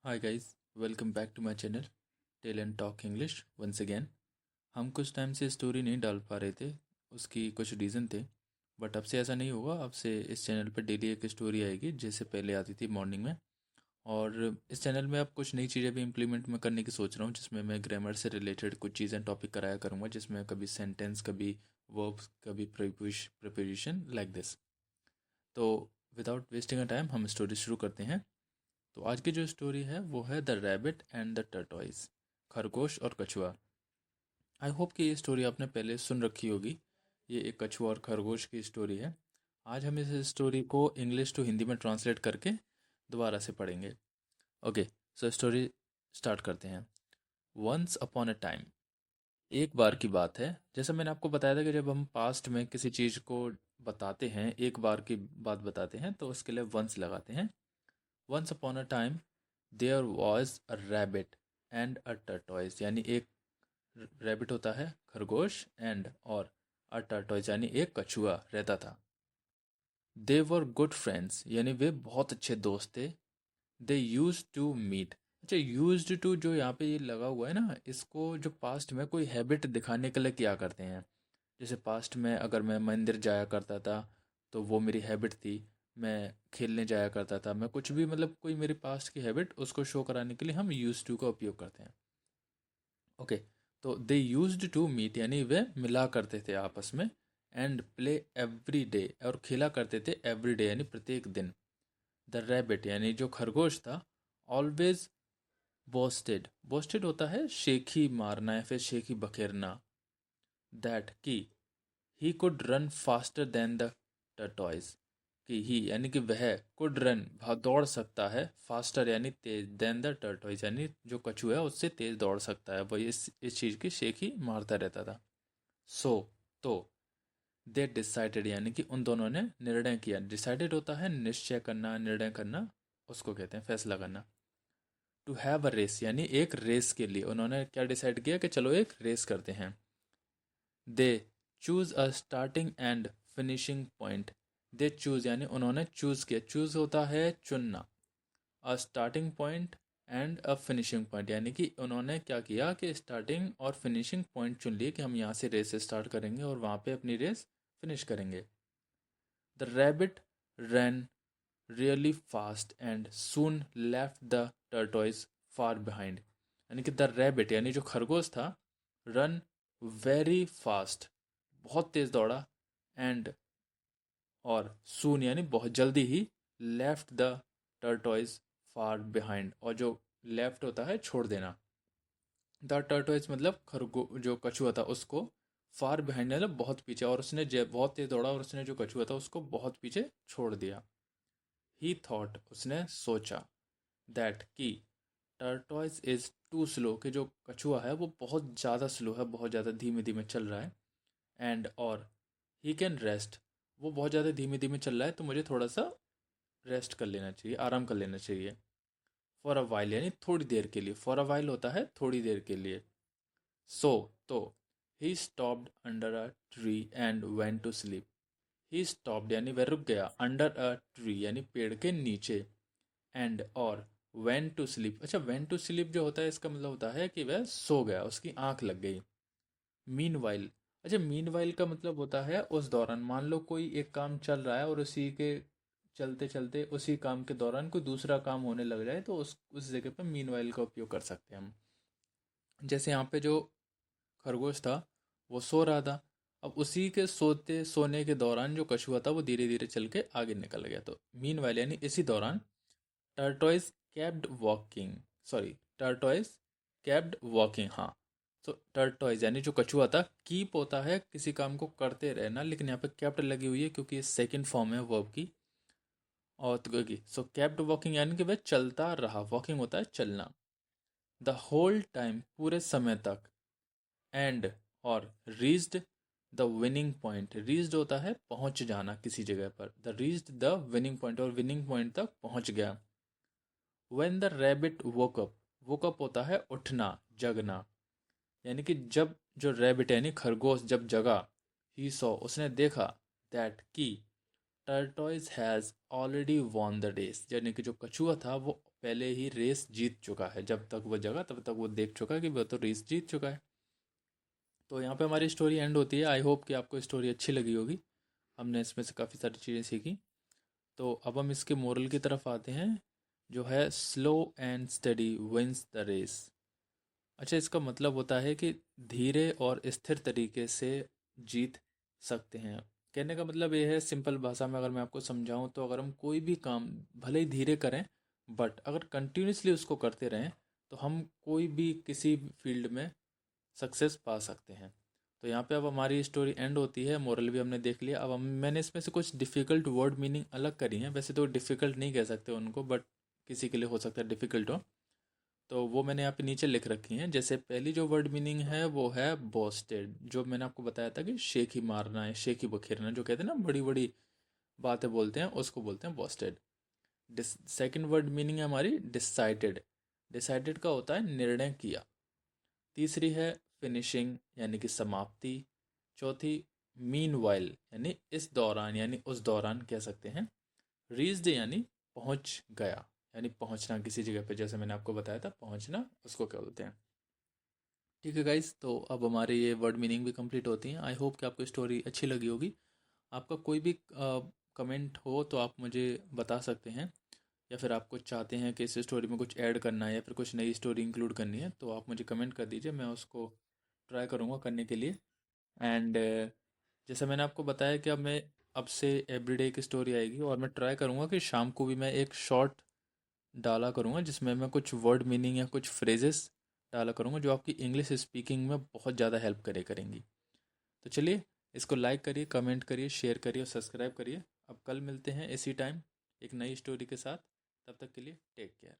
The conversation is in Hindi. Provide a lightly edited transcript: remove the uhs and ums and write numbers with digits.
Hi guys, welcome back to my channel tell and talk English once again. हम कुछ टाइम से स्टोरी नहीं डाल पा रहे थे, उसकी कुछ रीज़न थे। बट अब से ऐसा नहीं होगा। अब से इस चैनल पर डेली एक स्टोरी आएगी, जैसे पहले आती थी मॉर्निंग में। और इस चैनल में अब कुछ नई चीज़ें भी इम्प्लीमेंट मैं करने की सोच रहा हूँ, जिसमें मैं ग्रामर से रिलेटेड कुछ चीज़ें टॉपिक कराया करूँगा, जिसमें कभी सेंटेंस, कभी वर्ब्स, कभी प्रीपोजिशन लाइक दिस। तो विदाउट वेस्टिंग अ टाइम हम स्टोरी शुरू करते हैं। तो आज की जो स्टोरी है वो है the rabbit and the tortoise, खरगोश और कछुआ। आई होप कि ये स्टोरी आपने पहले सुन रखी होगी। ये एक कछुआ और खरगोश की स्टोरी है। आज हम इस स्टोरी को इंग्लिश टू हिंदी में ट्रांसलेट करके दोबारा से पढ़ेंगे। ओके, सो स्टोरी स्टार्ट करते हैं। वंस अपॉन अ टाइम, एक बार की बात है। जैसा मैंने आपको बताया था कि जब हम पास्ट में किसी चीज़ को बताते हैं, एक बार की बात बताते हैं, तो उसके लिए वंस लगाते हैं। Once upon a time there was a rabbit and a tortoise, यानी एक रैबिट होता है खरगोश, एंड और अ टर्टॉइज यानी एक कछुआ रहता था। दे वर गुड फ्रेंड्स, यानी वे बहुत अच्छे दोस्त थे। दे यूज टू मीट। अच्छा, यूज्ड टू जो यहाँ पे ये लगा हुआ है ना, इसको जो पास्ट में कोई हैबिट दिखाने के लिए किया करते हैं। जैसे पास्ट में अगर मैं मंदिर जाया करता था, तो वो मेरी हैबिट थी। मैं खेलने जाया करता था, मैं कुछ भी, मतलब कोई मेरी पास्ट की हैबिट, उसको शो कराने के लिए हम यूज टू का उपयोग करते हैं। ओके, तो दे यूज्ड टू मीट यानी वे मिला करते थे आपस में। एंड प्ले एवरी डे, और खेला करते थे एवरी डे यानी प्रत्येक दिन। द रैबिट यानी जो खरगोश था, ऑलवेज बोस्टेड। बोस्टेड होता है शेखी मारना या फिर शेखी बखेरना। दैट कि he could run faster than the tortoise, कि ही यानी कि वह कुड रन दौड़ सकता है, फास्टर यानी तेज, देन द टर्टॉइज यानी जो कछुआ है उससे तेज दौड़ सकता है। वही इस चीज़ की शेख ही मारता रहता था। सो तो दे डिसाइडेड यानी कि उन दोनों ने निर्णय किया। डिसाइडेड होता है निश्चय करना, निर्णय करना, उसको कहते हैं फैसला करना। टू हैव अ रेस यानी एक रेस के लिए उन्होंने क्या डिसाइड किया कि चलो एक रेस करते हैं। They choose a starting and finishing point. They choose यानी उन्होंने चूज किया, चूज होता है चुनना। अ starting point and a finishing point, यानी कि उन्होंने क्या किया कि स्टार्टिंग और फिनिशिंग पॉइंट चुन लिए कि हम यहाँ से रेस स्टार्ट करेंगे और वहाँ पे अपनी रेस फिनिश करेंगे। The rabbit ran really fast and soon left the tortoise far behind, यानी कि द रैबिट यानी जो खरगोश था, रन वेरी फास्ट, बहुत तेज दौड़ा, एंड और सून यानी बहुत जल्दी ही, left the tortoise far behind, और जो लेफ्ट होता है छोड़ देना। द टर्टोइज मतलब खरगो जो कछुआ था उसको, फार बिहाइंड मतलब बहुत पीछे, और उसने बहुत तेज दौड़ा और उसने जो कछुआ था उसको बहुत पीछे छोड़ दिया। ही थॉट उसने सोचा, दैट कि टर्टोइज इज टू स्लो, कि जो कछुआ है वो बहुत ज़्यादा स्लो है, बहुत ज़्यादा धीमे धीमे चल रहा है। एंड और ही कैन रेस्ट, वो बहुत ज़्यादा धीमे धीमे चल रहा है, तो मुझे थोड़ा सा रेस्ट कर लेना चाहिए, आराम कर लेना चाहिए। फॉर अ वाइल यानी थोड़ी देर के लिए, फॉर अ वाइल होता है थोड़ी देर के लिए। सो तो he stopped under a tree and went to sleep. He stopped यानी वह रुक गया, अंडर अ ट्री यानी पेड़ के नीचे, एंड और वेंट टू स्लीप। अच्छा, वेंट टू स्लीप जो होता है इसका मतलब होता है कि वह सो गया, उसकी आंख लग गई। मीन वाइल, अच्छा मीन वाइल का मतलब होता है उस दौरान। मान लो कोई एक काम चल रहा है और उसी के चलते चलते उसी काम के दौरान कोई दूसरा काम होने लग जाए, तो उस जगह पर मीन वाइल का उपयोग कर सकते हैं हम। जैसे यहाँ पे जो खरगोश था वो सो रहा था, अब उसी के सोने के दौरान जो कछुआ था वो धीरे धीरे चल के आगे निकल गया। तो मीन वाइल यानी इसी दौरान, tortoise capped walking, sorry, tortoise capped walking, हाँ। तो टर्टोइज यानी जो कछुआ था, कीप होता है किसी काम को करते रहना, लेकिन यहाँ पे केप्ट लगी हुई है क्योंकि ये सेकंड फॉर्म है वर्ब की। और तो की सो केप्ड वॉकिंग यानी कि वह चलता रहा, वॉकिंग होता है चलना। द होल टाइम पूरे समय तक, एंड और reached the winning point, reached होता है पहुंच जाना किसी जगह पर, the reached the winning point, और विनिंग पॉइंट तक पहुंच गया। When the rabbit woke up, woke up होता है उठना, जगना, यानी कि जब जो रैबिट यानी खरगोश जब जगा, ही सॉ उसने देखा, दैट कि tortoise has already won the race, यानी कि जो कछुआ था वो पहले ही रेस जीत चुका है, जब तक वो जगा तब तक वो देख चुका है कि वो तो रेस जीत चुका है। तो यहाँ पे हमारी स्टोरी एंड होती है। आई होप कि आपको स्टोरी अच्छी लगी होगी, हमने इसमें से काफ़ी सारी चीज़ें सीखी। तो अब हम इसके मोरल की तरफ आते हैं, जो है slow and steady wins the race. अच्छा, इसका मतलब होता है कि धीरे और स्थिर तरीके से जीत सकते हैं। कहने का मतलब ये है, सिंपल भाषा में अगर मैं आपको समझाऊं, तो अगर हम कोई भी काम भले ही धीरे करें, बट अगर कंटिन्यूसली उसको करते रहें, तो हम कोई भी किसी फील्ड में सक्सेस पा सकते हैं। तो यहाँ पे अब हमारी स्टोरी एंड होती है, मोरल भी हमने देख लिया। अब मैंने इसमें से कुछ डिफ़िकल्ट वर्ड मीनिंग अलग करी हैं। वैसे तो डिफ़िकल्ट नहीं कह सकते उनको, बट किसी के लिए हो सकता है डिफ़िकल्ट हो, तो वो मैंने यहाँ पे नीचे लिख रखी हैं। जैसे पहली जो वर्ड मीनिंग है वो है बोस्टेड, जो मैंने आपको बताया था कि शेख ही मारना है, शेख ही बखेरना, जो कहते हैं ना बड़ी बड़ी बातें बोलते हैं, उसको बोलते हैं बोस्टेड। सेकंड वर्ड मीनिंग है हमारी डिसाइडेड। डिसाइडेड का होता है निर्णय किया। तीसरी है फिनिशिंग, यानी कि समाप्ति। चौथी मीनवाइल, यानी इस दौरान, यानी उस दौरान कह सकते हैं। रीच्ड यानी पहुंच गया, यानी पहुंचना किसी जगह पे, जैसे मैंने आपको बताया था पहुंचना, उसको क्या बोलते हैं। ठीक है गाइस, तो अब हमारे ये वर्ड मीनिंग भी कंप्लीट होती हैं। आई होप कि आपको स्टोरी अच्छी लगी होगी। आपका कोई भी कमेंट हो तो आप मुझे बता सकते हैं, या फिर आप कुछ चाहते हैं कि इस स्टोरी में कुछ ऐड करना है या फिर कुछ नई स्टोरी इंक्लूड करनी है, तो आप मुझे कमेंट कर दीजिए, मैं उसको ट्राई करूँगा करने के लिए। एंड जैसा मैंने आपको बताया कि अब से एवरीडे एक स्टोरी आएगी, और मैं ट्राई करूँगा कि शाम को भी मैं एक शॉर्ट डाला करूँगा, जिसमें मैं कुछ वर्ड मीनिंग या कुछ फ्रेजेस डाला करूँगा, जो आपकी इंग्लिश स्पीकिंग में बहुत ज़्यादा हेल्प करेंगी। तो चलिए, इसको लाइक करिए, कमेंट करिए, शेयर करिए और सब्सक्राइब करिए। अब कल मिलते हैं इसी टाइम एक नई स्टोरी के साथ। तब तक के लिए टेक केयर।